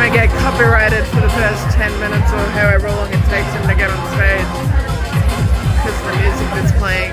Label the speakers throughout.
Speaker 1: to get copyrighted for the first 10 minutes or however long it takes him to get on stage because of the music that's playing.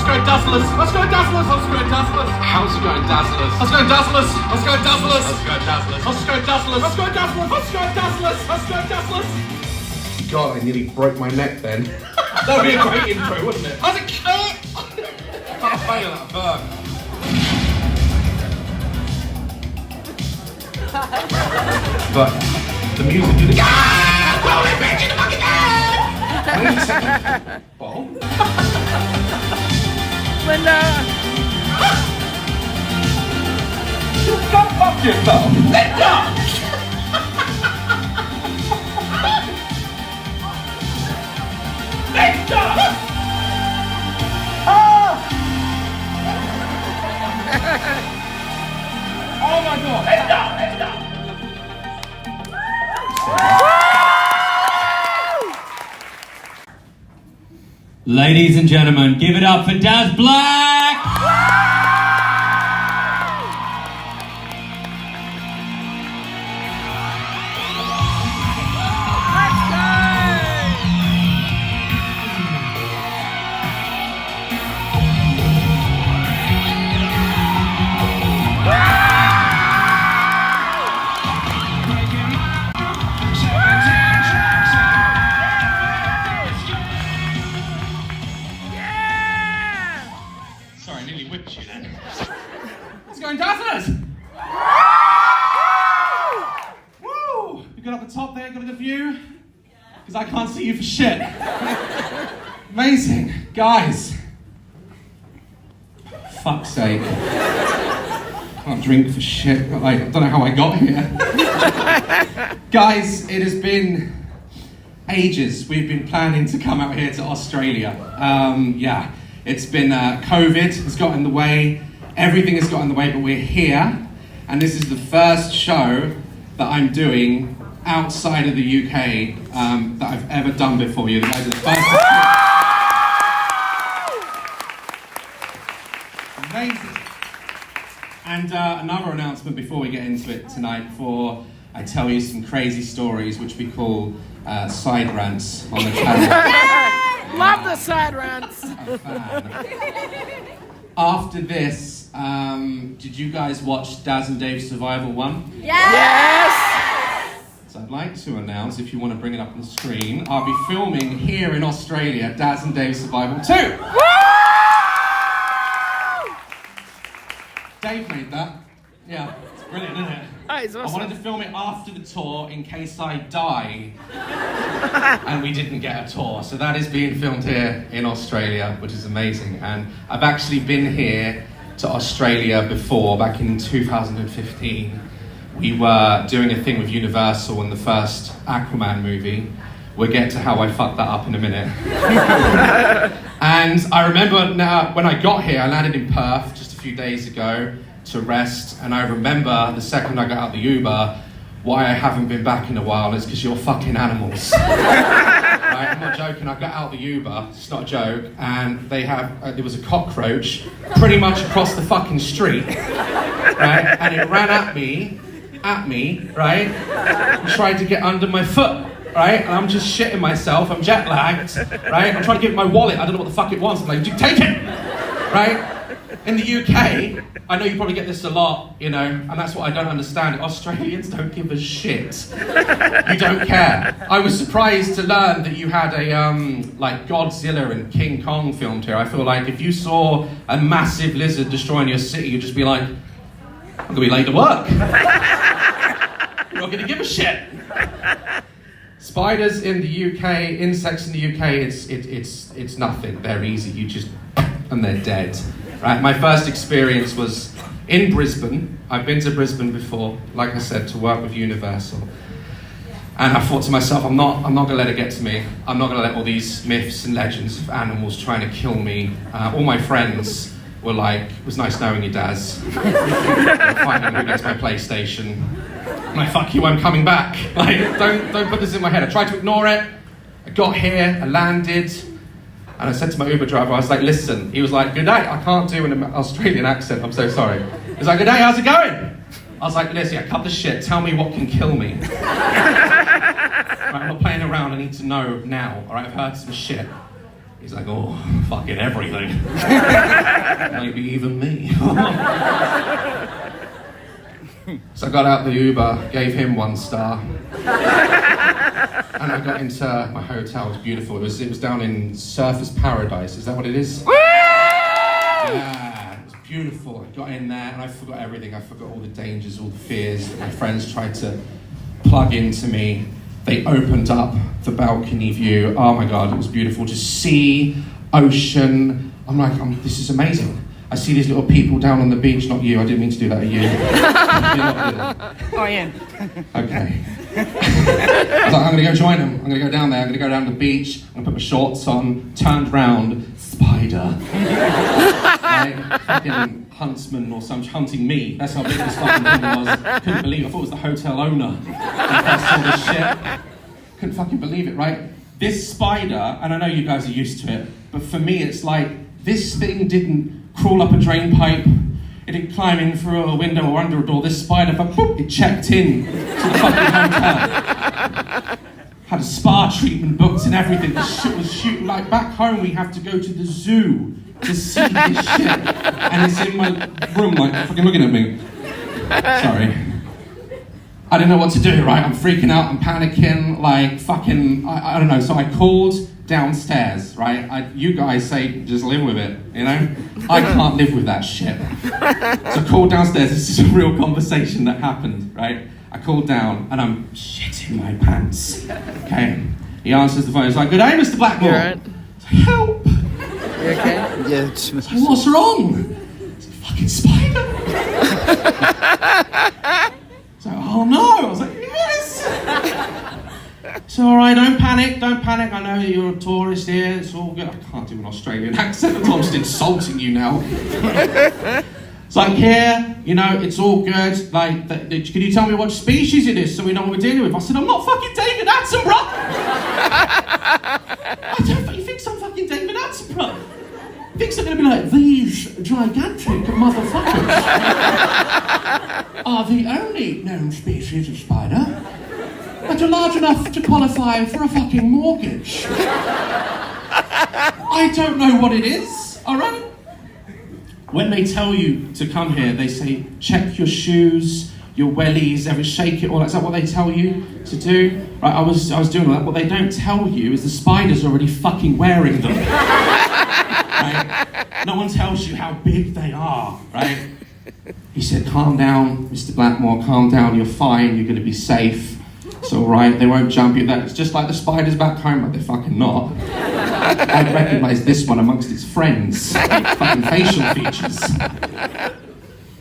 Speaker 2: go Dazzlers. Let's go Dazzlers. Let's go Dazzlers. How's it going Dazzlers? Let's go Dazzlers. Let's go Dazzlers. Let's go Dazzlers. Let's go Dazzlers. Let's go Dazzlers. Let's go Dazzlers. Let's go Dazzlers. God, I nearly broke my neck then. That would be a great intro, wouldn't it? How's it going? Can't fail that burn. But the music did it. Holy bitch in the fucking head! Ball?
Speaker 1: Linda!
Speaker 2: You go fuck yourself! Linda! Linda! Ah! Oh my god! Linda! Linda!
Speaker 3: Ladies and gentlemen, give it up for Daz Black! Sorry, I nearly whipped you then. Let's go in Dazzlers! Woo! You got up the top there, got a good view? Because I can't see you for shit. Amazing. Guys. Fuck's sake. Can't drink for shit. I don't know how I got here. Guys, it has been ages. We've been planning to come out here to Australia. Yeah. It's been COVID has got in the way, everything has got in the way, but we're here, and this is the first show that I'm doing outside of the UK that I've ever done before. You guys are the first. Amazing. And another announcement before we get into it tonight, before I tell you some crazy stories, which we call side rants on the channel.
Speaker 1: Love the side rants.
Speaker 3: A fan. After this, did you guys watch Daz and Dave's Survival 1?
Speaker 1: Yes!
Speaker 3: So I'd like to announce, if you want to bring it up on the screen, I'll be filming here in Australia, Daz and Dave's Survival 2.
Speaker 1: Woo!
Speaker 3: Dave made that. Yeah, it's brilliant, isn't it?
Speaker 1: Oh, it's awesome.
Speaker 3: I wanted to film it after the tour in case I die. And we didn't get a tour. So that is being filmed here in Australia, which is amazing. And I've actually been here to Australia before, back in 2015. We were doing a thing with Universal in the first Aquaman movie. We'll get to how I fucked that up in a minute. And I remember now, when I got here, I landed in Perth just a few days ago to rest, and I remember the second I got out the Uber, why I haven't been back in a while is because you're fucking animals. Right? I'm not joking, I got out the Uber, it's not a joke, and they have, there was a cockroach pretty much across the fucking street, right? And it ran at me, right? And tried to get under my foot. Right? And I'm just shitting myself, I'm jet lagged, right? I'm trying to give it my wallet, I don't know what the fuck it wants. I'm like, take it! Right? In the UK, I know you probably get this a lot, you know, and that's what I don't understand. Australians don't give a shit. You don't care. I was surprised to learn that you had a, like Godzilla and King Kong filmed here. I feel like if you saw a massive lizard destroying your city, you'd just be like, I'm gonna be late to work. You're not gonna give a shit. Spiders in the UK, insects in the UK, it's nothing. They're easy. You just, and they're dead. Right? My first experience was in Brisbane. I've been to Brisbane before, like I said, to work with Universal. And I thought to myself, I'm not gonna let it get to me. I'm not gonna let all these myths and legends of animals trying to kill me. All my friends were like, it was nice knowing you, Daz. Fighting against my PlayStation. I'm like, fuck you, I'm coming back. Like, don't put this in my head. I tried to ignore it. I got here, I landed, and I said to my Uber driver, I was like, listen, he was like, good day. I can't do an Australian accent, I'm so sorry. He was like, good day, how's it going? I was like, listen, cut the shit, tell me what can kill me. Right, I'm not playing around, I need to know now, all right, I've heard some shit. He's like, oh, fucking everything. Maybe even me. So I got out the Uber, gave him 1 star. And I got into my hotel. It was beautiful. It was down in Surfers Paradise. Is that what it is? Yeah, it was beautiful. I got in there and I forgot everything. I forgot all the dangers, all the fears that my friends tried to plug into me. They opened up the balcony view. Oh my God, it was beautiful. Just sea, ocean. I'm like, this is amazing. I see these little people down on the beach. Not you, I didn't mean to do that at you.
Speaker 4: Oh, I am.
Speaker 3: Okay. I was like, I'm gonna go join them. I'm gonna go down there. I'm gonna go down to the beach. I'm gonna put my shorts on. Turned round, spider. Like, fucking huntsman or some hunting me. That's how big this fucking thing was. Couldn't believe it. I thought it was the hotel owner. I saw this shit. Couldn't fucking believe it, right? This spider, and I know you guys are used to it, but for me it's like, this thing didn't crawl up a drain pipe. It didn't climb in through a window or under a door. This spider, boop, it checked in to the fucking hotel. Had a spa treatment booked and everything. The shit was shooting. Like back home, we have to go to the zoo to see this shit. And it's in my room, like, fucking looking at me. Sorry. I didn't know what to do, right? I'm freaking out, I'm panicking, like, fucking, I don't know. So I called downstairs, right? You guys say, just live with it, you know? I can't live with that shit. So I called downstairs, this is a real conversation that happened, right? I called down and I'm shitting my pants, okay? He answers the phone, he's like, good day, Mr. Blackmore.
Speaker 1: You alright?
Speaker 3: Help!
Speaker 1: You okay?
Speaker 4: Yeah.
Speaker 3: It's like, what's wrong? It's a fucking spider. So, oh no! I was like, yes! It's alright, don't panic. I know you're a tourist here, it's all good. I can't do an Australian accent, I'm just insulting you now. It's like, here, you know, it's all good. Like, can you tell me what species it is so we know what we're dealing with? I said, I'm not fucking David Attenborough! I don't you think I'm fucking David Attenborough? Thinks I'm gonna be like, these gigantic motherfuckers are the only known species of spider that are large enough to qualify for a fucking mortgage. I don't know what it is, alright? When they tell you to come here, they say, check your shoes, your wellies, shake it all. Is that what they tell you to do? Right, I was doing that. What they don't tell you is the spider's already fucking wearing them. Right? No one tells you how big they are, right? He said, calm down, Mr. Blackmore, calm down, you're fine, you're gonna be safe. It's all right, they won't jump you. It's just like the spiders back home, but they're fucking not. I'd recognise this one amongst its friends. Fucking facial features.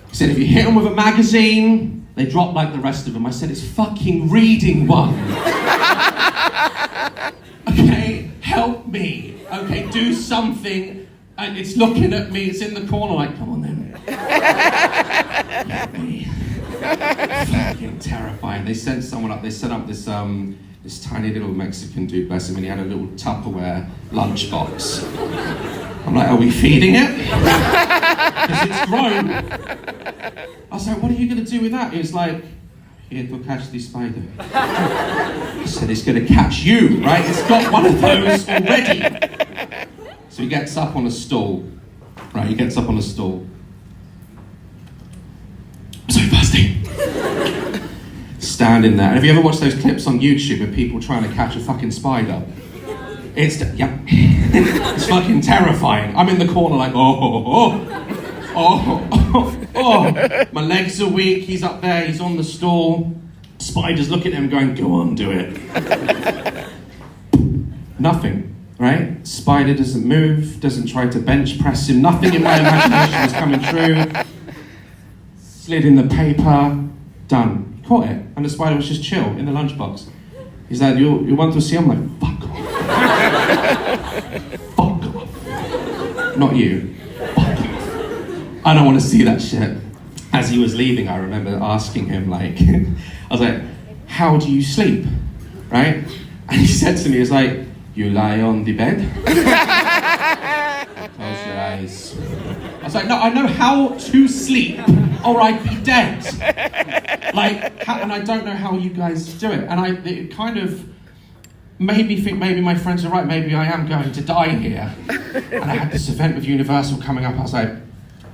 Speaker 3: He said, if you hit them with a magazine, they drop like the rest of them. I said, it's fucking reading one. Okay, help me. Okay, do something. And it's looking at me, it's in the corner like, come on then. Help me. Fucking terrifying. They sent someone up, they set up this tiny little Mexican dude, bless him, and he had a little Tupperware lunchbox. I'm like, are we feeding it? Because it's grown. I was like, what are you going to do with that? He was like, here to catch this spider. I said, it's going to catch you, right? It's got one of those already. So he gets up on a stool, right? He gets up on a stool. I'm so thirsty. Standing there. Have you ever watched those clips on YouTube of people trying to catch a fucking spider? It's fucking terrifying. I'm in the corner like, oh. My legs are weak. He's up there. He's on the stool. Spiders look at him going, go on, do it. Nothing. Right? Spider doesn't move, doesn't try to bench press him. Nothing in my imagination was coming true. Slid in the paper, done. Caught it, and the spider was just chill in the lunchbox. He's like, you want to see? I'm like, fuck off. Fuck off. Not you. Fuck off. I don't want to see that shit. As he was leaving, I remember asking him, like, I was like, how do you sleep? Right? And he said to me, he was like, you lie on the bed. Close your eyes. I was like, no, I know how to sleep or I'd be dead. Like, and I don't know how you guys do it. And it kind of maybe my friends are right, maybe I am going to die here. And I had this event with Universal coming up, I was like,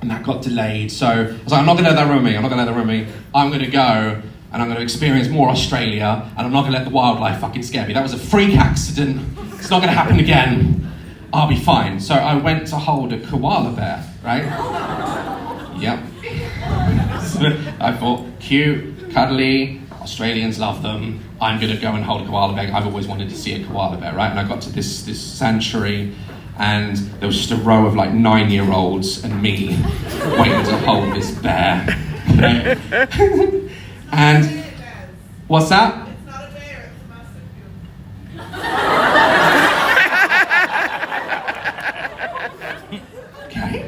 Speaker 3: and that got delayed. So I was like, I'm not gonna let that ruin me, I'm gonna go and I'm gonna experience more Australia, and I'm not gonna let the wildlife fucking scare me. That was a freak accident, it's not gonna happen again. I'll be fine. So I went to hold a koala bear, right? Yep. So I thought, cute, cuddly, Australians love them. I'm gonna go and hold a koala bear. I've always wanted to see a koala bear, right? And I got to this sanctuary, and there was just a row of like 9-year-olds and me waiting to hold this bear. Okay? And what's that?
Speaker 1: It's not a bear, it's a marsupial.
Speaker 3: Okay.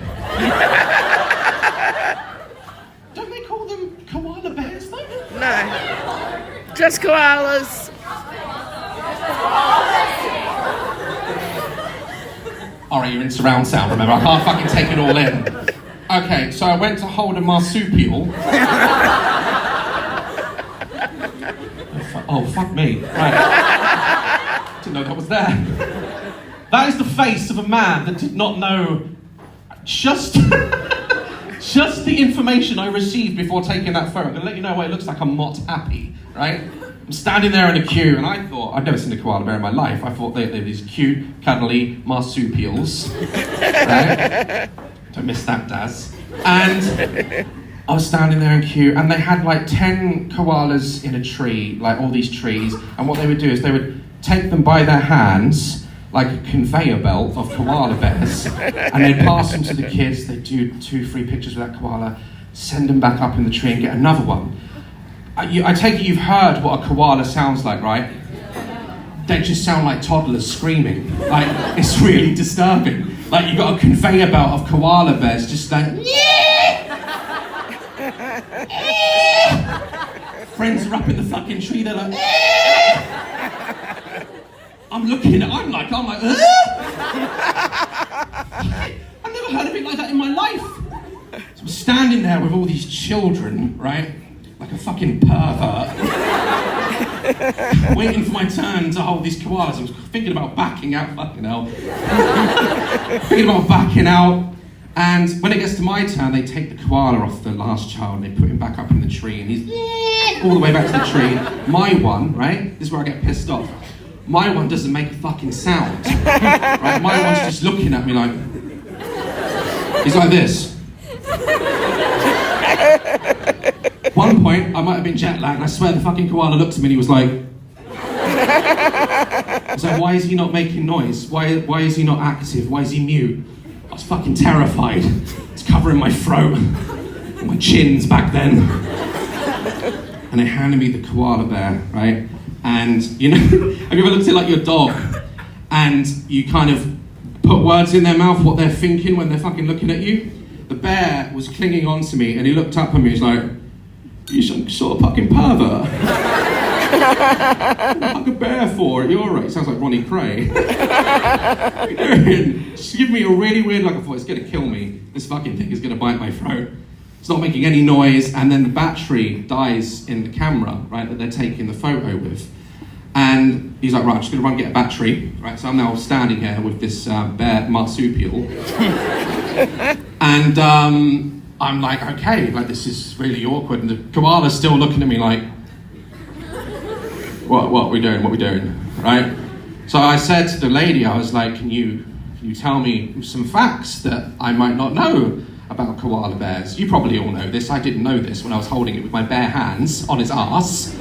Speaker 3: Don't they call them koala bears though?
Speaker 1: No. Just koalas.
Speaker 3: Alright, you're in surround sound, remember? I can't fucking take it all in. Okay, so I went to hold a marsupial. Oh, fuck me. Right. Didn't know that was there. That is the face of a man that did not know just the information I received before taking that photo. I'm gonna let you know what it looks like. I'm not happy, right? I'm standing there in a queue, and I thought, I've never seen a koala bear in my life. I thought they were these cute, cuddly marsupials, right? Don't miss that, Daz. And I was standing there in queue, and they had like 10 koalas in a tree, like all these trees, and what they would do is they would take them by their hands, like a conveyor belt of koala bears, and they'd pass them to the kids, they'd do 2-3 pictures with that koala, send them back up in the tree and get another one. I take it you've heard what a koala sounds like, right? They just sound like toddlers screaming. Like, it's really disturbing. Like, you've got a conveyor belt of koala bears just like, friends are up in the fucking tree, they're like, I'm like, I've never heard of it like that in my life. So I'm standing there with all these children, right? Like a fucking pervert. Waiting for my turn to hold these koalas. I was thinking about backing out, fucking hell. Thinking about backing out. And when it gets to my turn, they take the koala off the last child and they put him back up in the tree, and he's all the way back to the tree. My one, right? This is where I get pissed off. My one doesn't make a fucking sound. Right? My one's just looking at me like, he's like this. One point, I might have been jet lagged, and I swear the fucking koala looked at me and he was like, I was like, why is he not making noise? Why is he not active? Why is he mute? I was fucking terrified. It's covering my throat, my chins back then. And they handed me the koala bear, right? And, you know, have you ever looked at like your dog and you kind of put words in their mouth, what they're thinking when they're fucking looking at you? The bear was clinging on to me and he looked up at me, he's like, you some sort of fucking pervert. What a bear for? You're alright. Sounds like Ronnie Cray. What are you doing? Just give me a really weird look. I thought, it's gonna kill me. This fucking thing is gonna bite my throat. It's not making any noise, and then the battery dies in the camera, right, that they're taking the photo with. And he's like, right, I'm just gonna run and get a battery, right? So I'm now standing here with this bear marsupial. And I'm like, okay, like this is really awkward. And the koala's still looking at me like, what are we doing, right? So I said to the lady, I was like, can you tell me some facts that I might not know about koala bears? You probably all know this. I didn't know this when I was holding it with my bare hands on its arse.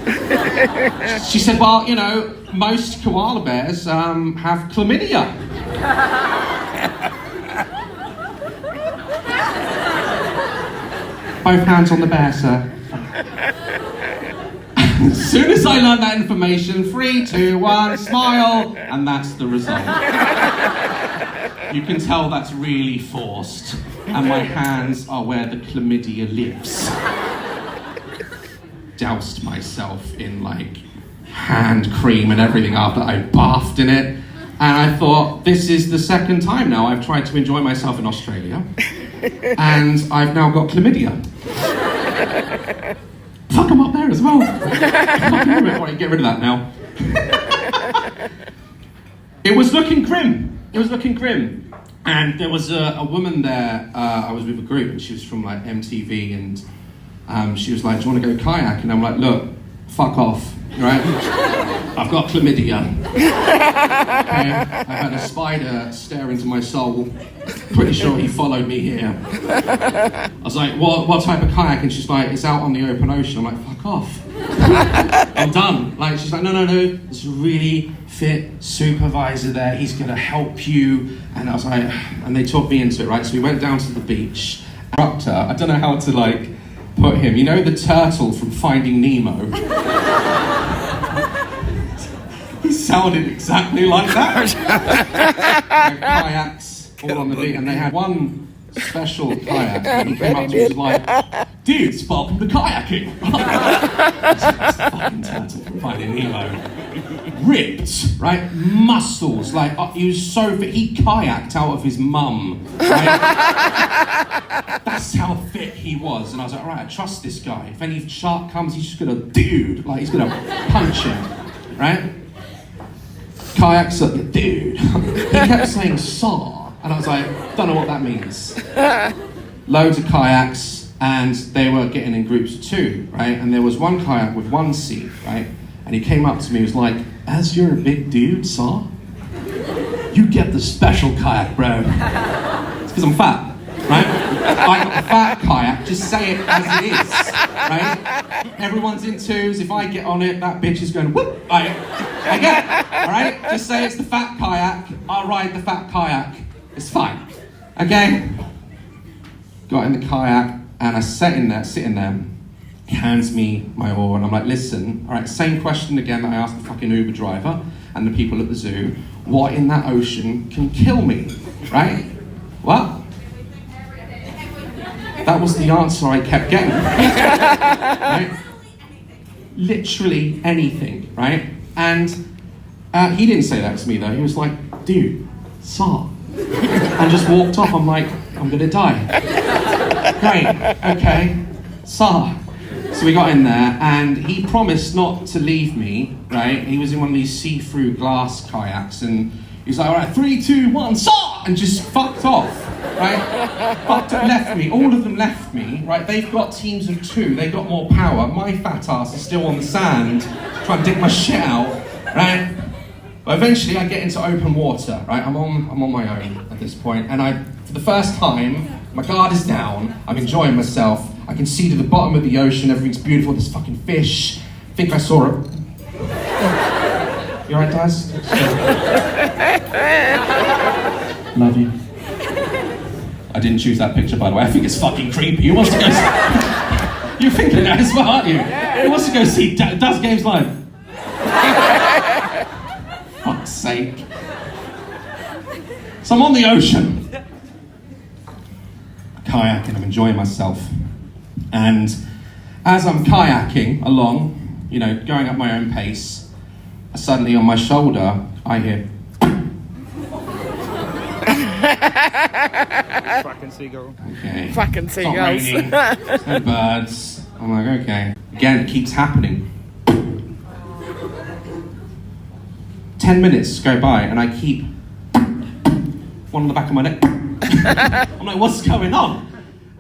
Speaker 3: She said, well, you know, most koala bears have chlamydia. Both hands on the bear, sir. As soon as I learned that information, 3, 2, 1, smile, and that's the result. You can tell that's really forced, and my hands are where the chlamydia lives. Doused myself in like hand cream and everything after I bathed in it, and I thought, this is the second time now I've tried to enjoy myself in Australia, and I've now got chlamydia. Fuck, I'm up there as well. Fucking get rid of that now. It was looking grim. It was looking grim. And there was a woman there, I was with a group, and she was from like MTV, and she was like, do you want to go kayak? And I'm like, look, fuck off, right? I've got chlamydia. Okay? I had a spider stare into my soul. Pretty sure he followed me here. I was like, what type of kayak? And she's like, it's out on the open ocean. I'm like, fuck off. I'm done. Like, she's like, no. There's a really fit supervisor there. He's gonna help you. And I was like, and they talked me into it, right? So we went down to the beach. Instructor, I don't know how to like put him. You know the turtle from Finding Nemo? He sounded exactly like that. Kayaks all on the beach, and they had one special kayak. And he came up to me and was like, dudes, welcome to kayaking. That's the fucking turtle from Finding Nemo. Ripped, right? Muscles, like, he was so fit. He kayaked out of his mum, right? That's how fit he was. And I was like, all right, I trust this guy. If any shark comes, he's just gonna, dude, like, he's gonna punch him, right? Kayaks up, dude. He kept saying saw, and I was like, don't know what that means. Loads of kayaks, and they were getting in groups of 2, right? And there was one kayak with 1 seat, right? And he came up to me, he was like, as you're a big dude, saw, you get the special kayak, bro. It's because I'm fat, right? I got the fat kayak, just say it as it is, right? Everyone's in 2s, if I get on it, that bitch is going, whoop, I get it, all right? Just say it's the fat kayak, I'll ride the fat kayak, it's fine, okay? Got in the kayak, and I sitting there, he hands me my oar, and I'm like, listen, all right, same question again that I asked the fucking Uber driver and the people at the zoo, what in that ocean can kill me, right? What? That was the answer I kept getting, right? Literally anything, right? And he didn't say that to me though, he was like, dude, saw, and just walked off. I'm like, I'm gonna die. Great, okay, saw. So we got in there, and he promised not to leave me, right? He was in one of these see-through glass kayaks, and he was like, all right, 3, 2, 1, saw! And just fucked off, right? Fucked up, left me. All of them left me, right? They've got teams of 2. They got more power. My fat ass is still on the sand, trying to dig my shit out, right? But eventually I get into open water, right? I'm on my own at this point, and for the first time, my guard is down, I'm enjoying myself, I can see to the bottom of the ocean, everything's beautiful, there's fucking fish, I think I saw it. You alright, Daz? Love you. I didn't choose that picture, by the way, I think it's fucking creepy. Who wants to go see... You're thinking that as well, aren't you? Who wants to go see Daz Games live? Fuck's sake. So I'm on the ocean. Kayaking, I'm enjoying myself. And as I'm kayaking along, you know, going at my own pace, suddenly on my shoulder, I hear...
Speaker 4: Fucking seagull.
Speaker 3: Okay.
Speaker 1: Fucking
Speaker 3: It's not raining, there's no birds. I'm like, okay. Again, it keeps happening. 10 minutes go by, and I keep... one on the back of my neck. I'm like, what's going on?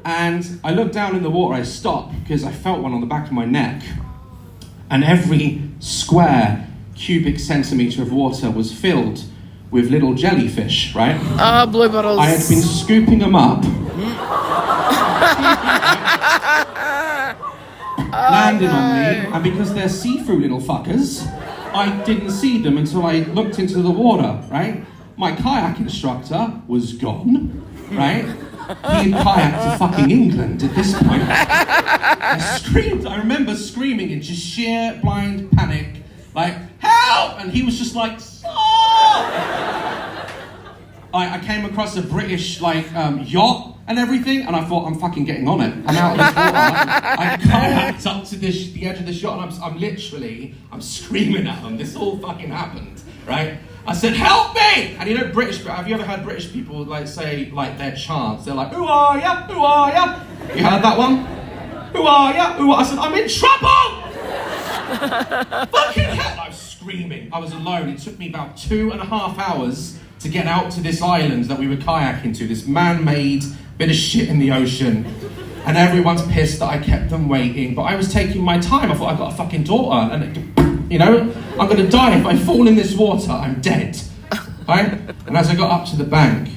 Speaker 3: And I look down in the water, I stop, because I felt one on the back of my neck. And every square cubic centimetre of water was filled with little jellyfish, right?
Speaker 1: Ah, blue bottles.
Speaker 3: I had been scooping them up, landed on me, and because they're see-through little fuckers, I didn't see them until I looked into the water, right? My kayak instructor was gone, right? He had kayaked to fucking England at this point. I remember screaming in just sheer blind panic, like, help! And he was just like, stop! I came across a British, yacht and everything, and I thought, I'm fucking getting on it. I'm out of this water. I kayaked up to the edge of this yacht, and I'm screaming at them. This all fucking happened, right? I said, help me! And you know have you ever heard British people say their chants? They're like, who are ya? Who are ya? You heard that one? Who are ya? Who are? I said, I'm in trouble! Fucking hell! I was screaming. I was alone. It took me about 2.5 hours to get out to this island that we were kayaking to, this man-made bit of shit in the ocean. And everyone's pissed that I kept them waiting, but I was taking my time. I thought, I've got a fucking daughter, and you know, I'm gonna die if I fall in this water, I'm dead, right? And as I got up to the bank,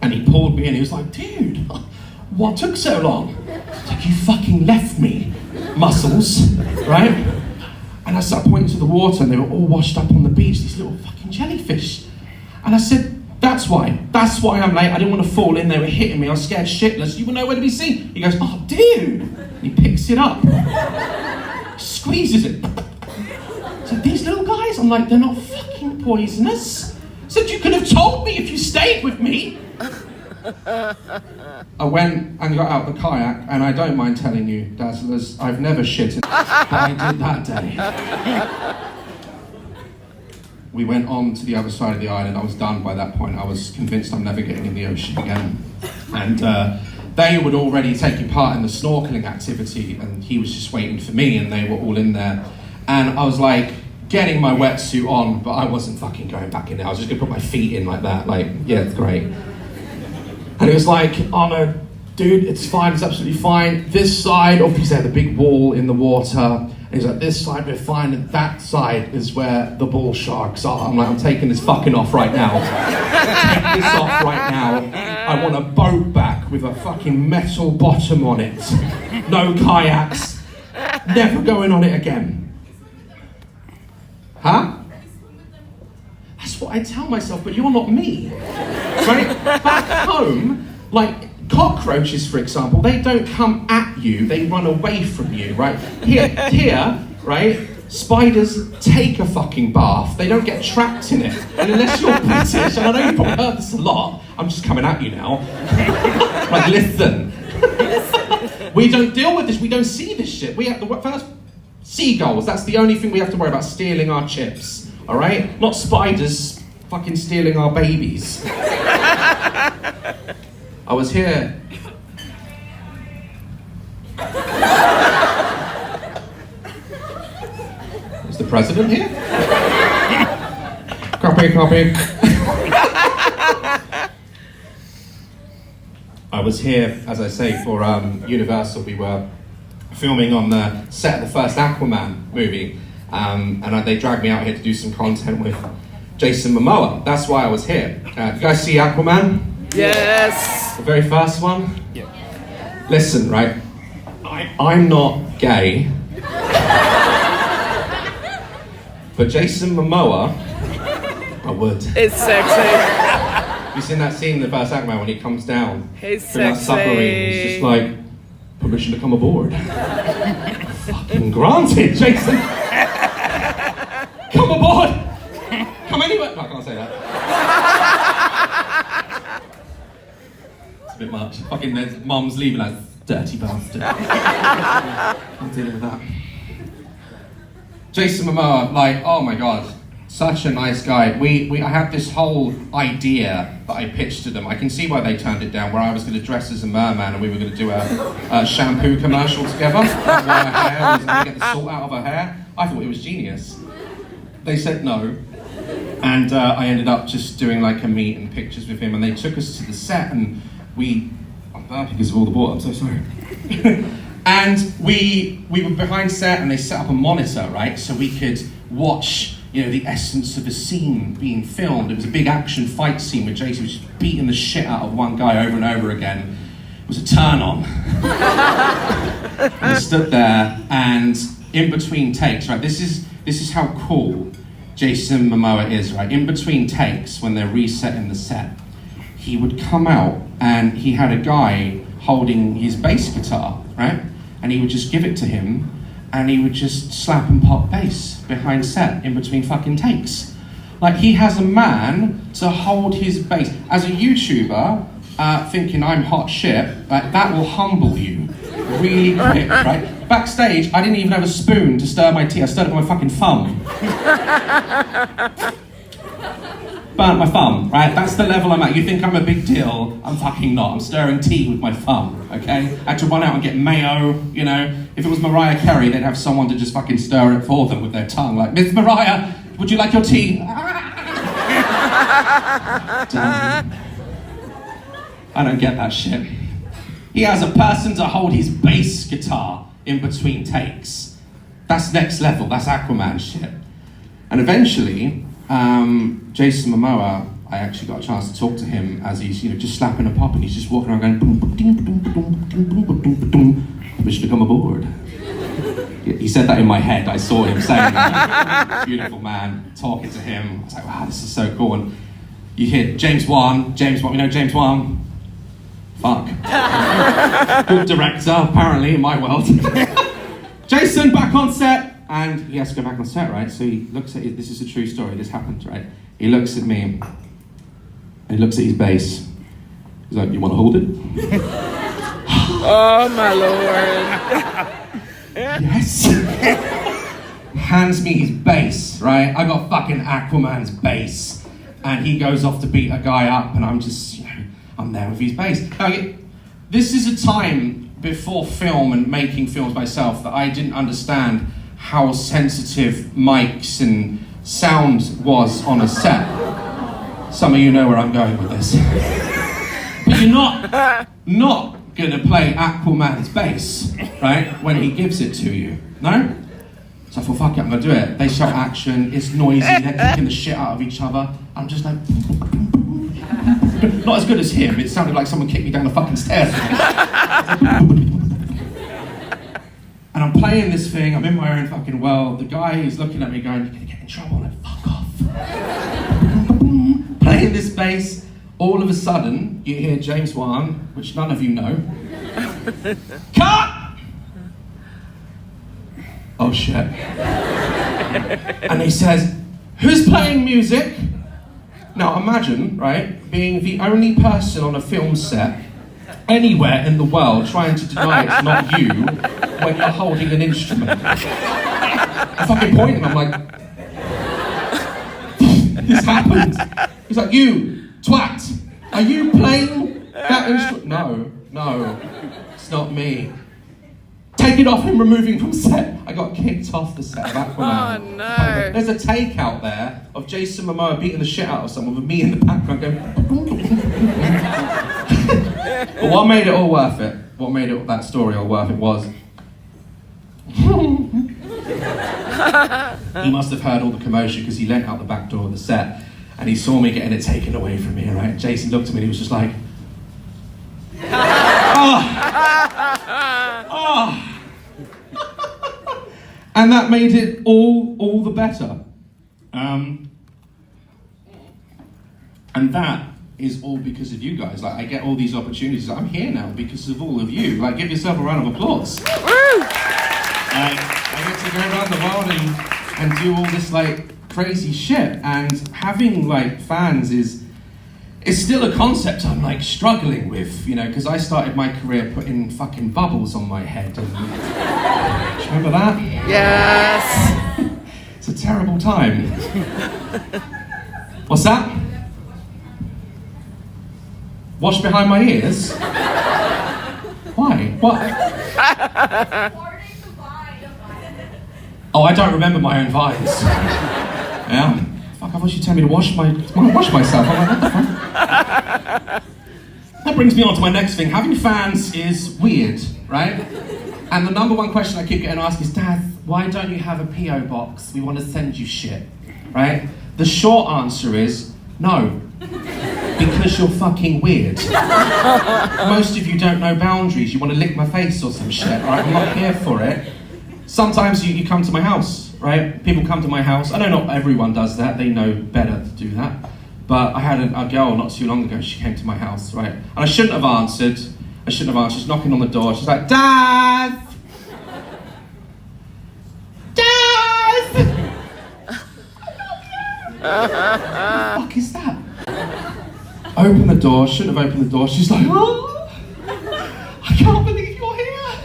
Speaker 3: and he pulled me in, he was like, dude, what took so long? It's like, you fucking left me, muscles, right? And I started pointing to the water, and they were all washed up on the beach, these little fucking jellyfish. And I said, that's why I'm late. I didn't want to fall in, they were hitting me, I was scared shitless. You were nowhere to be seen. He goes, oh dude. And he picks it up, squeezes it. So these little guys, I'm like, they're not fucking poisonous. I said, you could have told me if you stayed with me. I went and got out the kayak, and I don't mind telling you, Dazzlers, I've never shitted, but I did that day. We went on to the other side of the island. I was done by that point. I was convinced I'm never getting in the ocean again. And they were already taking part in the snorkeling activity, and he was just waiting for me, and they were all in there. And I was like, getting my wetsuit on, but I wasn't fucking going back in there. I was just gonna put my feet in like that, like, yeah, it's great. And it was like, oh no, dude, it's fine, it's absolutely fine. This side, obviously they had a big wall in the water. And he's like, this side we're fine, and that side is where the bull sharks are. I'm like, I'm taking this fucking off right now. Take this off right now. I want a boat back with a fucking metal bottom on it. No kayaks. Never going on it again. Huh? That's what I tell myself, but you're not me. Right? Back home, like cockroaches, for example, they don't come at you, they run away from you, right? Here, right? Spiders take a fucking bath, they don't get trapped in it. And unless you're British, and I know you've probably heard this a lot, I'm just coming at you now. Like, listen. We don't deal with this, we don't see this shit. We have the first seagulls, that's the only thing we have to worry about, stealing our chips, all right? Not spiders fucking stealing our babies. I was here. Is the president here? Copy. I was here, as I say, for Universal. We were filming on the set of the first Aquaman movie, and they dragged me out here to do some content with Jason Momoa. That's why I was here. You guys see Aquaman?
Speaker 1: Yes!
Speaker 3: The very first one?
Speaker 4: Yeah.
Speaker 3: Listen, right? I'm not gay. But Jason Momoa, I would.
Speaker 1: It's sexy.
Speaker 3: You seen that scene in the first Aquaman when he comes down
Speaker 1: He's
Speaker 3: through that submarine? He's just like, permission to come aboard. Fucking granted, Jason. Come aboard. Come anywhere. No, I can't say that. It's a bit much. Fucking there's mum's leaving like dirty bastard. I'm dealing with that. Jason Momoa, like, oh my god, such a nice guy. I had this whole idea that I pitched to them. I can see why they turned it down, where I was going to dress as a merman and we were going to do a shampoo commercial together. Where her hair was going to get the salt out of her hair. I thought it was genius. They said no. And I ended up just doing like a meet and pictures with him, and they took us to the set, and I'm burping because of all the water, I'm so sorry. And we were behind set, and they set up a monitor, right? So we could watch, the essence of a scene being filmed. It was a big action fight scene where Jason was just beating the shit out of one guy over and over again. It was a turn on. And we stood there, and in between takes, right? This is how cool Jason Momoa is, right? In between takes, when they're resetting the set, he would come out and he had a guy holding his bass guitar, right? And he would just give it to him, and he would just slap and pop bass behind set in between fucking takes. Like, he has a man to hold his bass. As a YouTuber, thinking I'm hot shit, like, that will humble you really quick, right? Backstage, I didn't even have a spoon to stir my tea. I stirred it with my fucking thumb. Burnt my thumb, right? That's the level I'm at. You think I'm a big deal? I'm fucking not. I'm stirring tea with my thumb, okay? I had to run out and get mayo, If it was Mariah Carey, they'd have someone to just fucking stir it for them with their tongue. Like, Miss Mariah, Would you like your tea? Damn. I don't get that shit. He has a person to hold his bass guitar in between takes. That's next level, that's Aquaman shit. And eventually, Jason Momoa, I actually got a chance to talk to him as he's, just slapping a pop and he's just walking around going, boom, boom, ding, boom, boom, boom, boom, boom, boom, boom. Permission to come aboard. He said that in my head. I saw him saying that. Beautiful man, talking to him. I was like, wow, this is so cool. And you hear James Wan, you know James Wan? Fuck. Good director, apparently, in my world. Jason, back on set. And he has to go back on set, right? So he looks at it, this is a true story, this happened, right? He looks at me, and he looks at his bass. He's like, you want to hold it?
Speaker 1: Oh my lord.
Speaker 3: Yes. Hands me his bass, right? I got fucking Aquaman's bass. And he goes off to beat a guy up, and I'm just, I'm there with his bass. Now, this is a time before film and making films myself that I didn't understand how sensitive mics and sound was on a set. Some of you know where I'm going with this. But you're not gonna play Aquaman's bass, right, when he gives it to you, no? So I thought, fuck it, I'm gonna do it. They shout action, it's noisy, they're kicking the shit out of each other. I'm just like, not as good as him, it sounded like someone kicked me down the fucking stairs. And I'm playing this thing, I'm in my own fucking world. The guy is looking at me going, you're gonna get in trouble, I'm like, fuck off. Playing this bass. All of a sudden, you hear James Wan, which none of you know. Cut! Oh shit. And he says, who's playing music? Now imagine, right, being the only person on a film set anywhere in the world trying to deny it's not you when you're holding an instrument. I fucking point him, I'm like, this happened. He's like, you twat, are you playing that instrument? No, it's not me. Take it off and removing from set. I got kicked off the set of Aquaman.
Speaker 1: Oh no.
Speaker 3: There's a take out there of Jason Momoa beating the shit out of someone with me in the background going. But what made it all worth it, what made that story all worth it was, he must have heard all the commotion because he leant out the back door of the set and he saw me getting it taken away from me, right? Jason looked at me and he was just like, oh. And that made it all the better. And that is all because of you guys. Like, I get all these opportunities. I'm here now because of all of you. Like, give yourself a round of applause. I get to go around the world and do all this, like, crazy shit. And having, like, fans is still a concept I'm, like, struggling with, because I started my career putting fucking bubbles on my head. And, do you remember that?
Speaker 1: Yes.
Speaker 3: It's a terrible time. What's that? Wash behind my ears? Why? What? Oh, I don't remember my own vines. Yeah? Fuck, I thought you'd tell me to wash myself. I'm like, what the fuck? That brings me on to my next thing. Having fans is weird, right? And the number one question I keep getting asked is, Dad, why don't you have a P.O. box? We want to send you shit, right? The short answer is, no. Because you're fucking weird. Most of you don't know boundaries. You want to lick my face or some shit, right? I'm not here for it. Sometimes you come to my house, right? People come to my house. I know not everyone does that. They know better to do that. But I had a girl not too long ago. She came to my house, right? And I shouldn't have answered. She's knocking on the door. She's like, Dad! Dad! What the fuck is that? Open the door, shouldn't have opened the door. She's like, oh, I can't believe you're here.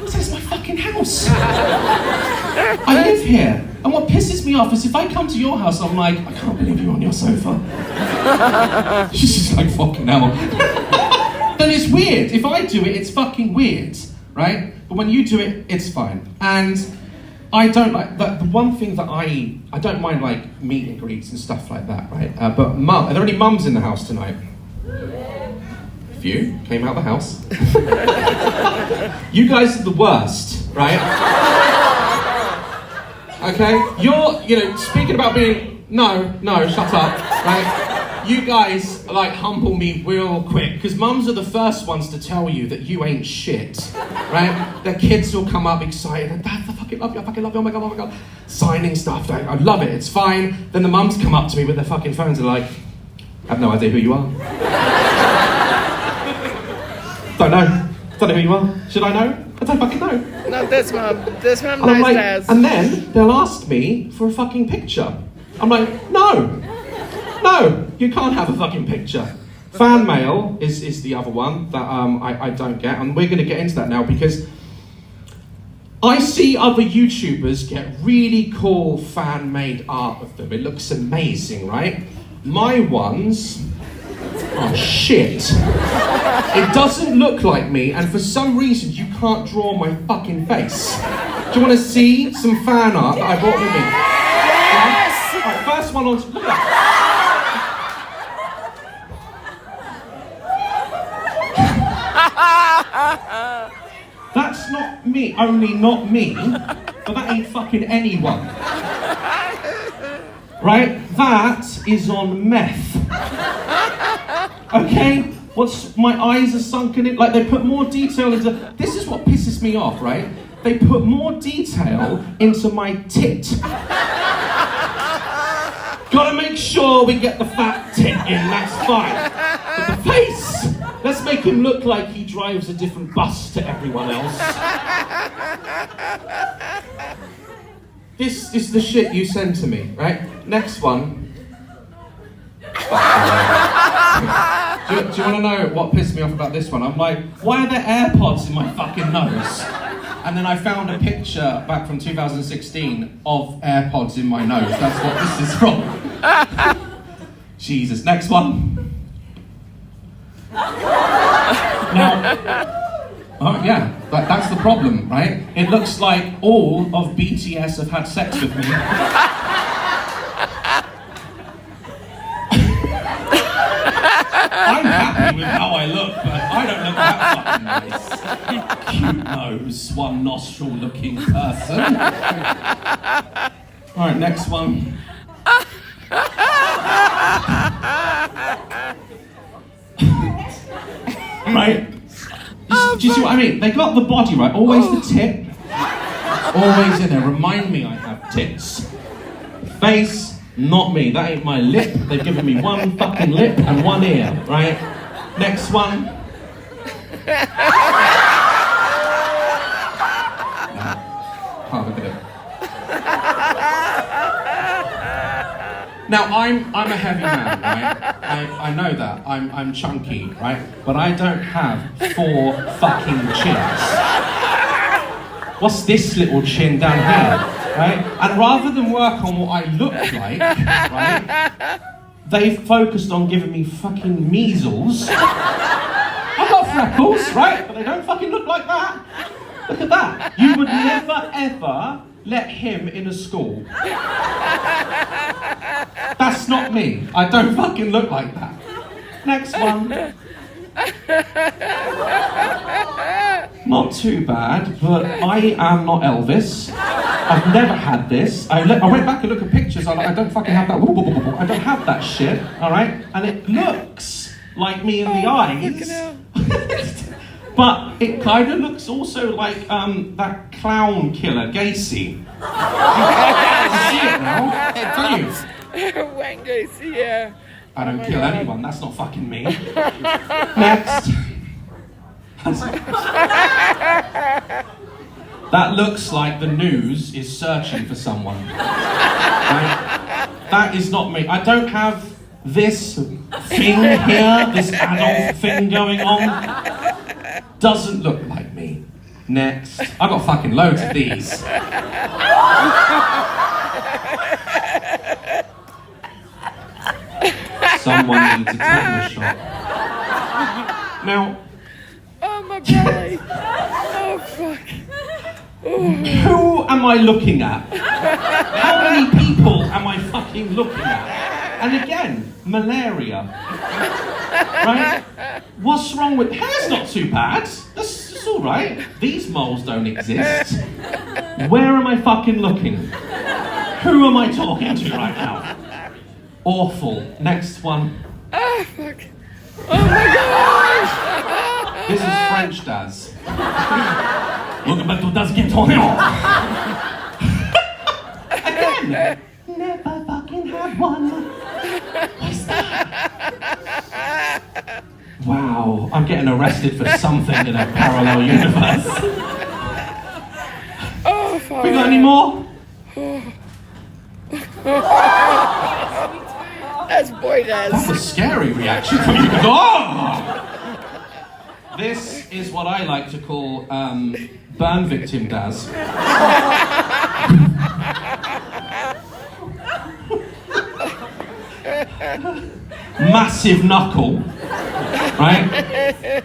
Speaker 3: This is my fucking house. I live here. And what pisses me off is if I come to your house, I'm like, I can't believe you're on your sofa. She's just like, fucking hell. Then it's weird. If I do it, it's fucking weird, right? But when you do it, it's fine. And I don't like the one thing that I don't mind like meet and greets and stuff like that, right? But mum, are there any mums in the house tonight? A few came out of the house. You guys are the worst, right? Okay, speaking about being no, shut up, right? You guys like humble me real quick because mums are the first ones to tell you that you ain't shit, right? Their kids will come up excited and Dad, I fucking love you, oh my god, signing stuff. I love it, it's fine. Then the mums come up to me with their fucking phones and are like, I have no idea who you are. Don't know who you are. Should I know? I don't fucking know.
Speaker 1: Not this mum. This mum
Speaker 3: And I'm
Speaker 1: knows
Speaker 3: like,
Speaker 1: Daz.
Speaker 3: and then they'll ask me for a fucking picture. I'm like, no, you can't have a fucking picture. Fan mail is the other one that I don't get, and we're going to get into that now because I see other YouTubers get really cool fan-made art of them. It looks amazing, right? My ones are shit. It doesn't look like me, and for some reason you can't draw my fucking face. Do you want to see some fan art that I brought with me? Yes! Alright, first one on... Look at that. That's not me, only not me, but that ain't fucking anyone. Right? That is on meth. Okay? My eyes are sunken in, like they put more detail into, this is what pisses me off, right? They put more detail into my tit. Gotta make sure we get the fat tit in, that's fine. But the face, let's make him look like he drives a different bus to everyone else. This is the shit you send to me, right? Next one. Do you want to know what pissed me off about this one? I'm like, why are there AirPods in my fucking nose? And then I found a picture back from 2016 of AirPods in my nose. That's what this is from. Jesus. Next one. Now, oh yeah, that's the problem, right? It looks like all of BTS have had sex with me. I'm happy with how I look, but I don't look that fucking nice. Cute nose, one nostril looking person. Alright, next one. Right? Do you see what I mean? They got the body right, always the tip. Always in there, remind me I have tits. Face. Not me, that ain't my lip. They've given me one fucking lip and one ear, right? Next one. Can't look at it. Now, I'm a heavy man, right? I know that. I'm chunky, right? But I don't have 4 fucking chins. What's this little chin down here? Right? And rather than work on what I look like, right, they've focused on giving me fucking measles. I've got freckles, right? But they don't fucking look like that. Look at that. You would never, ever let him in a school. That's not me. I don't fucking look like that. Next one. Not too bad, but I am not Elvis. I've never had this. I went back and looked at pictures. I don't fucking have that. I don't have that shit. All right, and it looks like me in the eyes, but it kind of looks also like that clown killer Gacy. You see it now, don't you?
Speaker 1: Wayne Gacy, yeah.
Speaker 3: I don't kill anyone. That's not fucking me. Next. That looks like the news is searching for someone. Right? That is not me. I don't have this thing here, this adult thing going on. Doesn't look like me. Next. I've got fucking loads of these. Someone needs a tetanus shot. Now,
Speaker 1: Oh my belly. Oh fuck.
Speaker 3: who am
Speaker 2: am I looking at? How many people am I fucking looking at? And again, malaria. Right? What's wrong with... Hair's not too bad. That's all right. These moles don't exist. Where am I fucking looking? Who am I talking to right now? Awful. Next one.
Speaker 1: Oh, fuck. Oh my gosh!
Speaker 2: This is French Daz. Welcome back to Daz Guiton. Again. Never fucking had one. What's that? Wow, I'm getting arrested for something in a parallel universe.
Speaker 1: Oh, fuck.
Speaker 2: We got any more?
Speaker 1: That's boy Daz.
Speaker 2: That was a scary reaction from you. Oh! This is what I like to call burn victim Daz. Massive knuckle, right?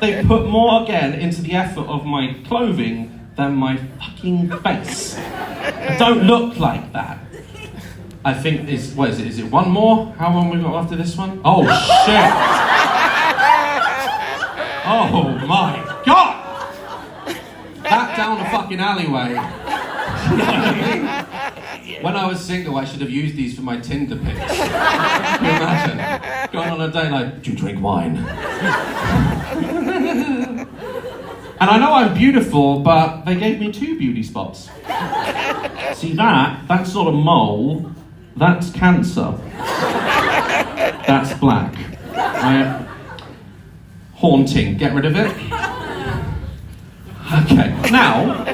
Speaker 2: They put more again into the effort of my clothing than my fucking face. I don't look like that. I think is what is it? Is it one more? How long we got after this one? Oh shit! Oh my god! That down the fucking alleyway. You know what I mean? When I was single, I should have used these for my Tinder pics. Can you imagine? Going on a date like, do you drink wine? And I know I'm beautiful, but they gave me 2 beauty spots. See that's not a mole, that's cancer. That's black. Right? Haunting, get rid of it. Okay, now,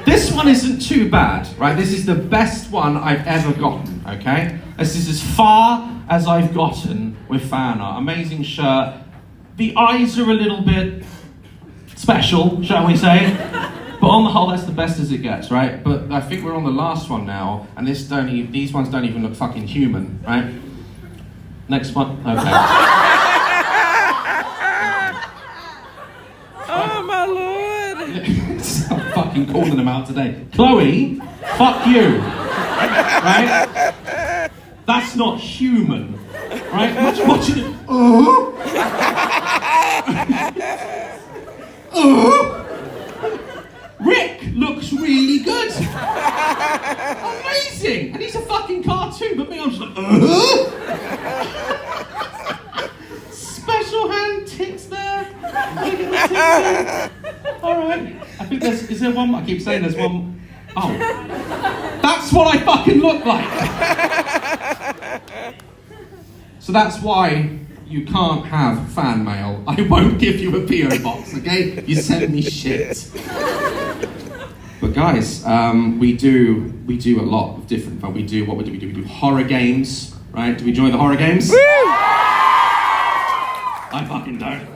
Speaker 2: this one isn't too bad, right? This is the best one I've ever gotten, okay? This is as far as I've gotten with fan art. Amazing shirt. The eyes are a little bit special, shall we say? But on the whole, that's the best as it gets, right? But I think we're on the last one now, and these ones don't even look fucking human, right? Next one, okay.
Speaker 1: Oh my lord!
Speaker 2: I'm fucking calling them out today. Chloe, fuck you. Right? That's not human. Right? Imagine watching it. Rick looks really good. Amazing. And he's a fucking cartoon, but me, I'm just like, Special hand ticks there. Alright. I think is there one? I keep saying there's one. Oh. That's what I fucking look like. So that's why you can't have fan mail. I won't give you a PO box, okay? You send me shit. But guys, we do a lot of different fun. We do horror games, right? Do we enjoy the horror games? I fucking don't.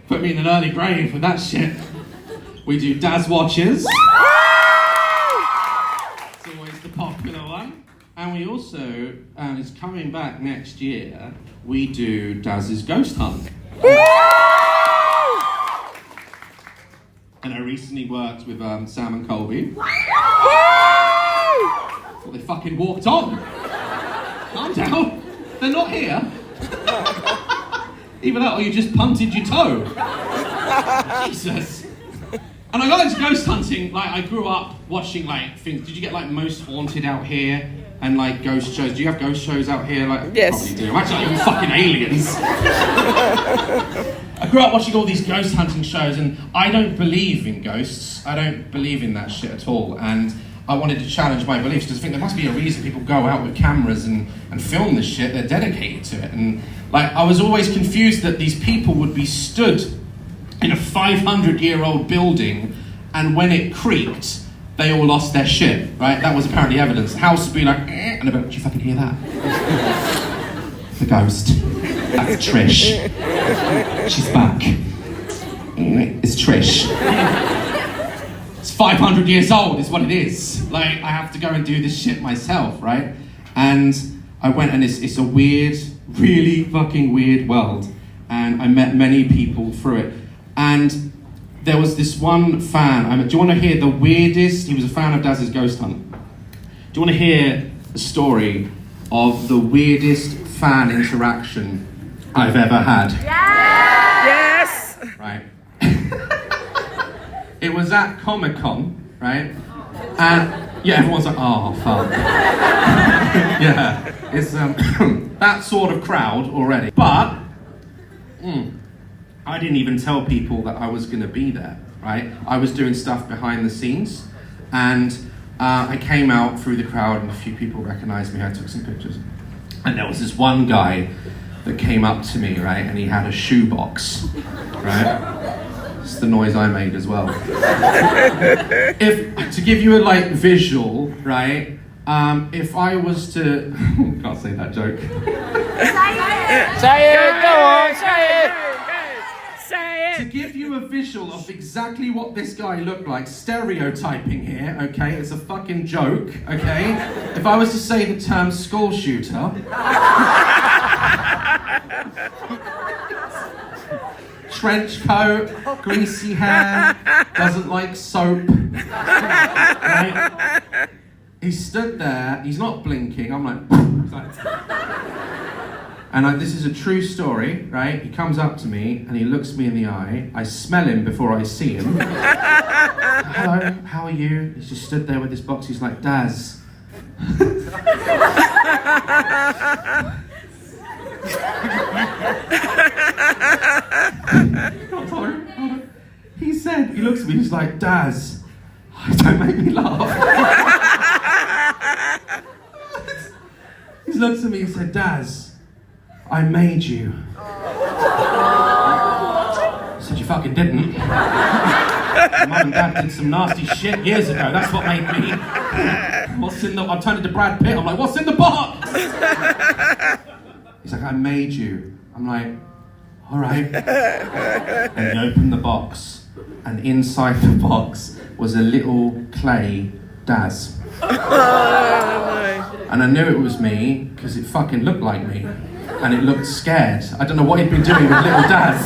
Speaker 2: Put me in an early grave with that shit. We do Daz Watches. It's always the popular one. And we also, it's coming back next year, we do Daz's Ghost Hunt. And I recently worked with Sam and Colby. Well, they fucking walked on. Calm down. They're not here. Either that or you just punted your toe. Jesus. And I got into ghost hunting, like I grew up watching like things. Did you get like Most Haunted out here? And like ghost shows. Do you have ghost shows out here? Like,
Speaker 1: yes.
Speaker 2: Probably do. Actually, like fucking aliens. I grew up watching all these ghost hunting shows, and I don't believe in ghosts. I don't believe in that shit at all. And I wanted to challenge my beliefs because I think there must be a reason people go out with cameras and film this shit. They're dedicated to it. And like, I was always confused that these people would be stood in a 500-year-old building, and when it creaked, they all lost their shit, right? That was apparently evidence. The house would be like, and they'd be like, did you fucking hear that? The ghost. That's Trish. She's back. It's Trish. It's 500 years old, is what it is. Like, I have to go and do this shit myself, right? And I went, and it's a weird, really fucking weird world. And I met many people through it. And
Speaker 3: there was this one fan. Do you want to hear the weirdest? He was a fan of Daz's Ghost Hunt. Do you want to hear the story of the weirdest fan interaction I've ever had?
Speaker 1: Yes!
Speaker 3: Right. It was at Comic-Con, right? And yeah, everyone's like, oh, fuck. Yeah, it's that sort of crowd already. But I didn't even tell people that I was going to be there, right? I was doing stuff behind the scenes, and I came out through the crowd, and a few people recognized me. I took some pictures. And there was this one guy that came up to me, right? And he had a shoebox, right? It's the noise I made as well. To give you a like visual, right? If I was to, can't say that joke.
Speaker 4: Say it, go on, say it.
Speaker 1: Say
Speaker 3: To
Speaker 1: it!
Speaker 3: give you a visual of exactly what this guy looked like, stereotyping here, okay? It's a fucking joke, okay? If I was to say the term school shooter. Trench coat, greasy hair, doesn't like soap. Right? He stood there, he's not blinking, I'm like, he's like and this is a true story, right? He comes up to me and he looks me in the eye. I smell him before I see him. Hello, how are you? He's just stood there with his box, he's like, Daz. He said, he looks at me, he's like, Daz, don't make me laugh. He looks at me and said, Daz, I made you. I said, you fucking didn't. Mum and Dad did some nasty shit years ago, that's what made me. I turned into Brad Pitt, I'm like, what's in the box? He's like, I made you. I'm like, all right. And he opened the box, and inside the box was a little clay Daz. And I knew it was me, because it fucking looked like me. And it looked scared. I don't know what he'd been doing with little Daz.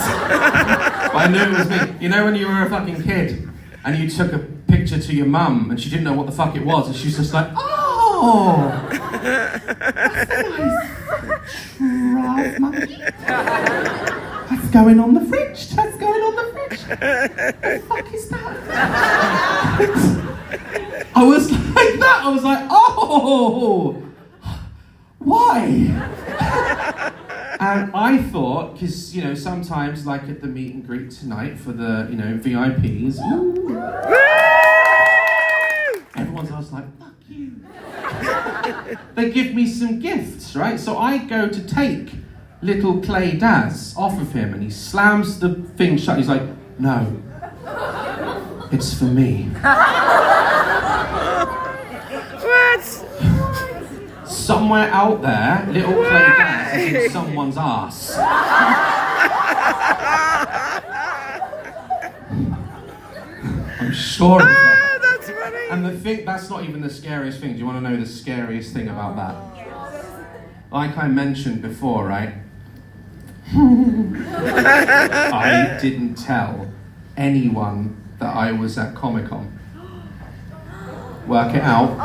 Speaker 3: But I knew it was me. You know when you were a fucking kid, and you took a picture to your mum, and she didn't know what the fuck it was, and she was just like, oh! Right, monkey. That's going on the fridge. That's going on the fridge. What the fuck is that? I was like that. I was like, oh, why? And I thought, because sometimes, like at the meet and greet tonight for the VIPs, everyone's always like, fuck you. They give me some gifts, right? So I go to take little clay Daz off of him and he slams the thing shut. He's like, no, it's for me.
Speaker 1: What?
Speaker 3: Somewhere out there, little clay Daz is in someone's ass. I'm sure of that.
Speaker 1: That's funny.
Speaker 3: And that's not even the scariest thing. Do you want to know the scariest thing about that? Like I mentioned before, right? I didn't tell anyone that I was at Comic-Con. Work it out.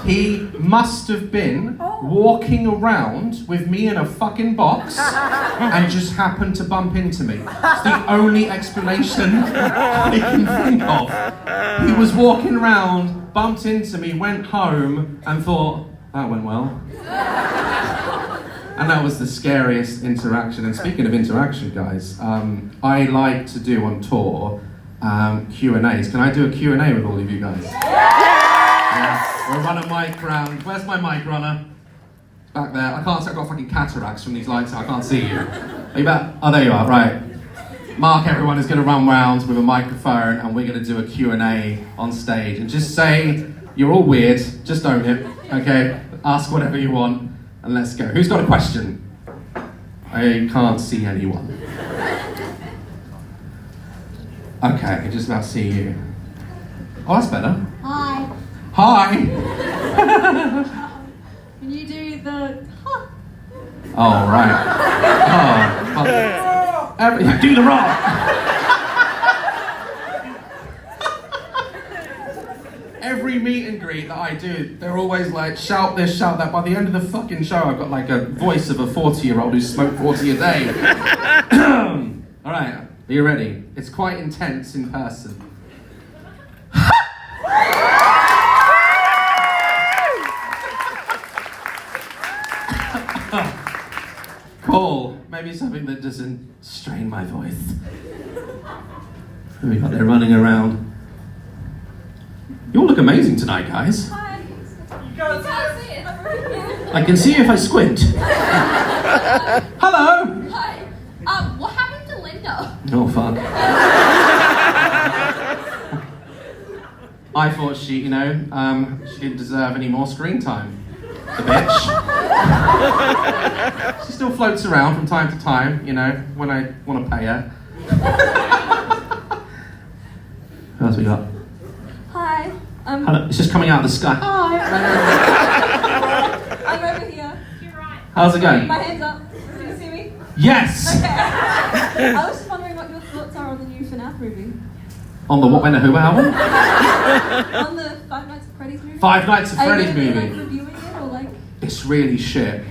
Speaker 3: He must have been walking around with me in a fucking box and just happened to bump into me. It's the only explanation I can think of. He was walking around, bumped into me, went home and thought, that went well. And that was the scariest interaction. And speaking of interaction, guys, I like to do on tour Q&As. Can I do a Q&A with all of you guys? Yeah. We'll run a mic round. Where's my mic runner? Back there. I can't see, I've got fucking cataracts from these lights, so I can't see you. Are you back? Oh, there you are, right. Mark, everyone is going to run round with a microphone and we're going to do a Q&A on stage. And just say, you're all weird, just own it, okay? Ask whatever you want and let's go. Who's got a question? I can't see anyone. Okay, I can just about see you. Oh, that's better.
Speaker 5: Hi.
Speaker 3: Hi!
Speaker 5: Can you do the...
Speaker 3: Oh, right. Oh, well, do the rock! every meet and greet that I do, they're always like, shout this, shout that. By the end of the fucking show, I've got like a voice of a 40-year-old who smoked 40 a day. All right, are you ready? It's quite intense in person. Cool. Maybe something that doesn't strain my voice. Who we got there running around? You all look amazing tonight, guys.
Speaker 5: Hi. You can't see it.
Speaker 3: I can see you if I squint. Hello.
Speaker 5: Hi. What happened to Linda?
Speaker 3: Oh, fuck. I thought she didn't deserve any more screen time. The bitch. She still floats around from time to time, when I want to pay her. Who else we got?
Speaker 5: Hi.
Speaker 3: Hello. It's just coming out of the sky.
Speaker 5: Hi. I'm over here. You're right.
Speaker 3: How's it going?
Speaker 5: My hands up. Can you see me?
Speaker 3: Yes!
Speaker 5: Okay. I was just wondering what your thoughts are on the new FNAF movie.
Speaker 3: On the What Went a Who album?
Speaker 5: On the Five Nights at Freddy's movie?
Speaker 3: Five Nights at Freddy's
Speaker 5: Are you
Speaker 3: movie.
Speaker 5: like reviewing it or like?
Speaker 3: It's really shit.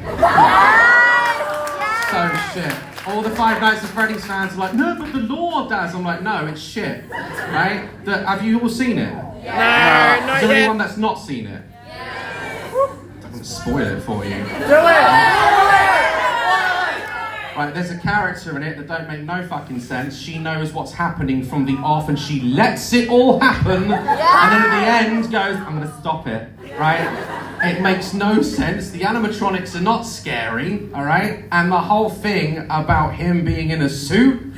Speaker 3: So shit. All the Five Nights at Freddy's fans are like, no, but the lore does. I'm like, no, it's shit. Right? Have you all seen it?
Speaker 1: No, not
Speaker 3: Is there
Speaker 1: yet.
Speaker 3: anyone that's not seen it? I'm gonna spoil it for you.
Speaker 1: Do it!
Speaker 3: Right, there's a character in it that don't make no fucking sense. She knows what's happening from the off and she lets it all happen. And then at the end goes, I'm gonna stop it. Right? It makes no sense. The animatronics are not scary, alright? And the whole thing about him being in a suit,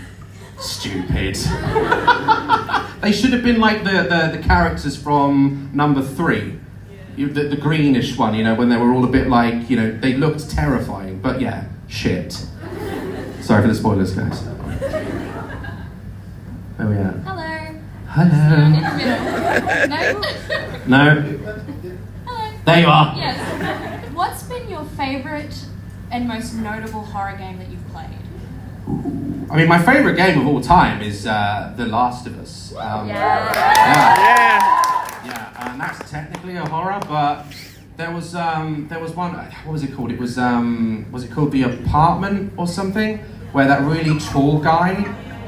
Speaker 3: stupid. They should have been like the characters from number 3. The greenish one, when they were all a bit like, they looked terrifying. But yeah, shit. Sorry for the spoilers, guys. Where we at?
Speaker 5: Hello.
Speaker 3: Hello.
Speaker 5: In the middle. No?
Speaker 3: No?
Speaker 5: Hello.
Speaker 3: There you are.
Speaker 5: Yes. What's been your favourite and most notable horror game that you've played?
Speaker 3: I mean, my favourite game of all time is The Last of Us.
Speaker 5: Yeah.
Speaker 3: Yeah, and that's technically a horror, but there was one. What was it called? It was it called The Apartment or something? Where that really tall guy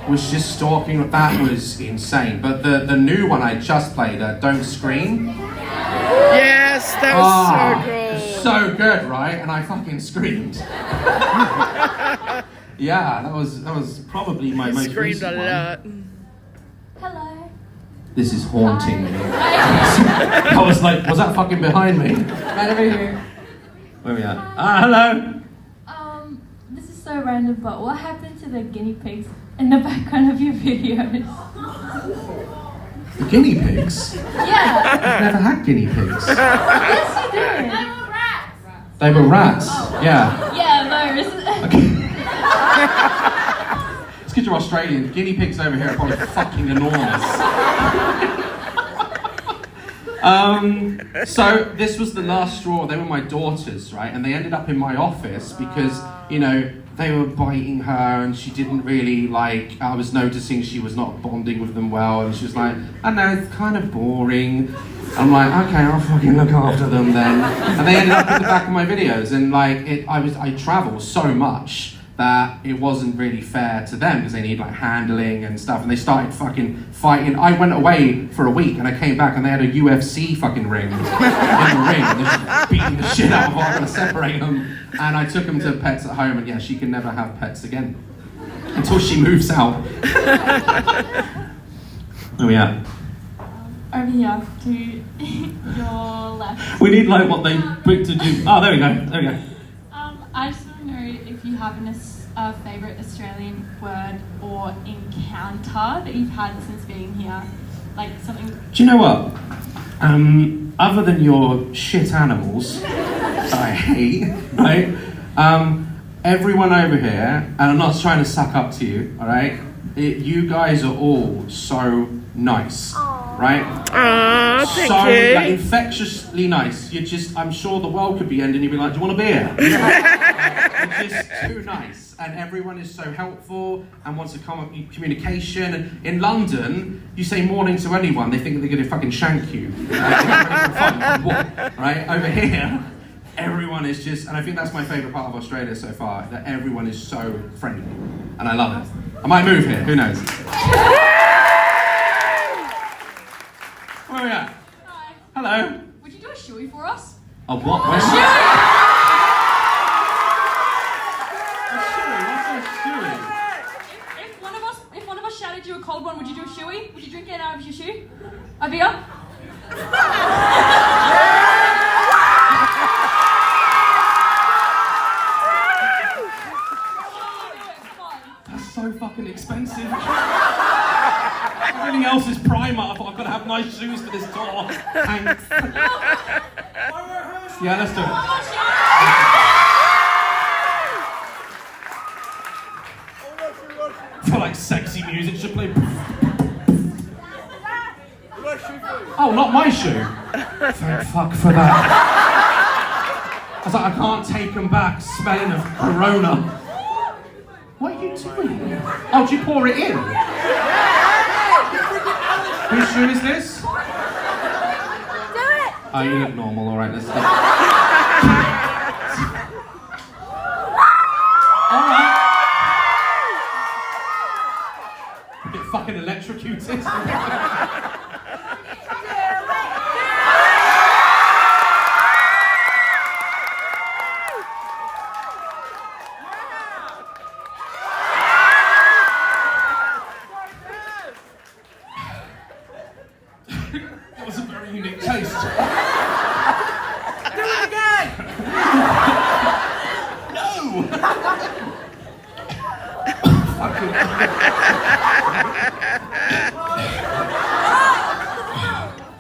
Speaker 3: was just stalking. That was insane. But the new one I just played, Don't Scream.
Speaker 1: Yes, that was so cool.
Speaker 3: So good, right? And I fucking screamed. Yeah, that was probably my most
Speaker 1: Screamed
Speaker 3: recent
Speaker 1: a
Speaker 3: one.
Speaker 1: lot.
Speaker 5: Hello.
Speaker 3: This is haunting me. I was like, was that fucking behind me?
Speaker 5: Right over here.
Speaker 3: Where are we at? Hello.
Speaker 6: This is so random, but what happened to the guinea pigs in the background of your videos?
Speaker 3: The guinea pigs?
Speaker 6: Yeah.
Speaker 3: I've never had guinea pigs.
Speaker 6: Yes, you did.
Speaker 3: They were rats. Yeah.
Speaker 6: Yeah, those.
Speaker 3: Okay. It's because you're Australian. Guinea pigs over here are probably fucking enormous. So this was the last straw. They were my daughters, right? And they ended up in my office because, they were biting her and she didn't really I was noticing she was not bonding with them well and she was like, I know, it's kind of boring. I'm like, okay, I'll fucking look after them then. And they ended up in the back of my videos and I travel so much that it wasn't really fair to them because they need handling and stuff and they started fucking fighting. I went away for a week and I came back and they had a UFC fucking ring in the ring and they're just beating the shit out of her, trying to separate them. And I took them to Pets at Home and yeah, she can never have pets again until she moves out. Where are we at?
Speaker 6: Over here to your left.
Speaker 3: We need what they picked to do. Oh, there we go. There we go.
Speaker 6: I just want to know if you have a favourite Australian word or encounter that you've had since being here, something.
Speaker 3: Do you know what? Other than your shit animals that I hate, right? Everyone over here, and I'm not trying to suck up to you, all right? You guys are all so nice, right?
Speaker 1: Thank
Speaker 3: So
Speaker 1: you.
Speaker 3: infectiously nice. I'm sure the world could be ending. You'd be like, do you want a beer? You're just too nice. and everyone is so helpful and wants to communication. In London, you say morning to anyone, they think they're going to fucking shank you. Right? Over here, everyone is just, and I think that's my favourite part of Australia so far, that everyone is so friendly, and I love it. I might move here, who knows? Where are we at?
Speaker 5: Hi.
Speaker 3: Hello.
Speaker 5: Would you do a shoey for us?
Speaker 3: A what? Where's
Speaker 5: Shoey! If one of us shouted you a cold one, would you do a shoey? Would you drink it out of your shoe? A beer?
Speaker 3: That's so fucking expensive. Everything else is Primark. I thought I've got to have nice shoes for this tour. Thanks. Yeah, let's do it. I feel like sexy music should play. Oh, not my shoe. Thank fuck for that. I was like, I can't take them back, smelling of Corona. What are you doing? Oh, do you pour it in? Whose shoe is this? Do it! Oh, you look normal, alright, let's go. Alright. Get fucking electrocuted. That was a very unique taste. Do it again! No!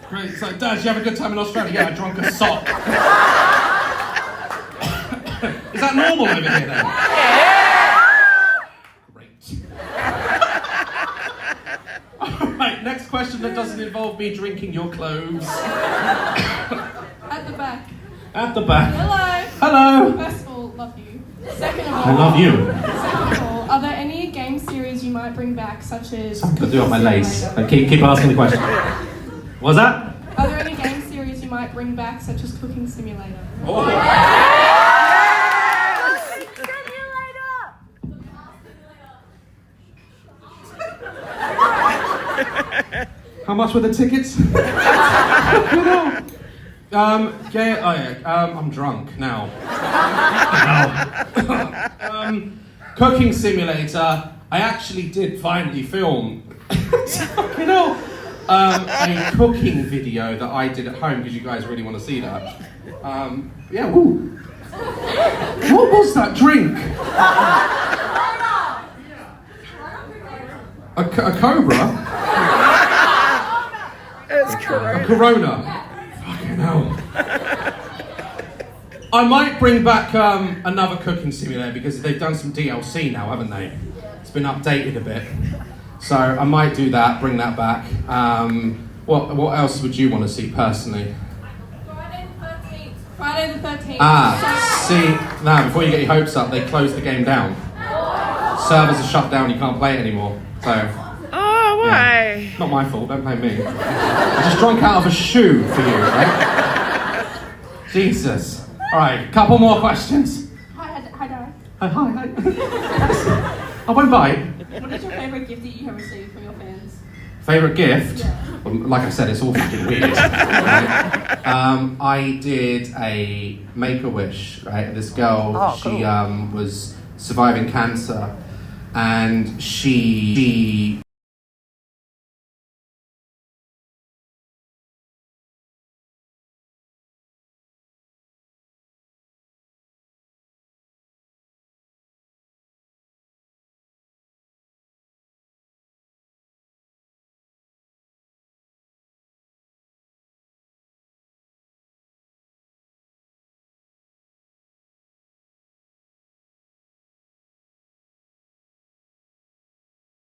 Speaker 3: Great, it's like, Dad, you have a good time in Australia? Yeah, I drank a sock. Is that normal over here then? Right, next question that doesn't involve me drinking your clothes.
Speaker 6: At the back.
Speaker 3: At the back.
Speaker 6: Hello.
Speaker 3: Hello.
Speaker 6: First of all, love you. Second of all,
Speaker 3: I love you.
Speaker 6: Second of all, are there any game series you might bring back, such as?
Speaker 3: I'll do it on my lace. Keep asking the question. What's that?
Speaker 6: Are there any game series you might bring back, such as Cooking Simulator?
Speaker 3: Oh. How much were the tickets? I'm drunk now. Cooking Simulator. I actually did finally film a cooking video that I did at home because you guys really want to see that. Yeah, woo. What was that drink? A cobra?
Speaker 1: It's Corona.
Speaker 3: A Corona. Fucking hell. I might bring back another cooking simulator because they've done some DLC now, haven't they? It's been updated a bit. So I might do that, bring that back. What else would you want to see personally?
Speaker 6: Friday the 13th.
Speaker 3: See, now before you get your hopes up, they closed the game down. Servers are shut down, you can't play it anymore. So.
Speaker 1: Oh, why?
Speaker 3: Yeah. Not my fault, don't blame me. I just drank out of a shoe for you, right? Jesus. Alright, couple more questions.
Speaker 6: Hi, Dad.
Speaker 3: Hi. I won't bite.
Speaker 6: What is your favourite gift that you have received from your fans?
Speaker 3: Favourite gift?
Speaker 6: Yeah.
Speaker 3: Well, like I said, it's all fucking weird. Right? I did a Make-A-Wish, right? This girl, she was surviving cancer, and she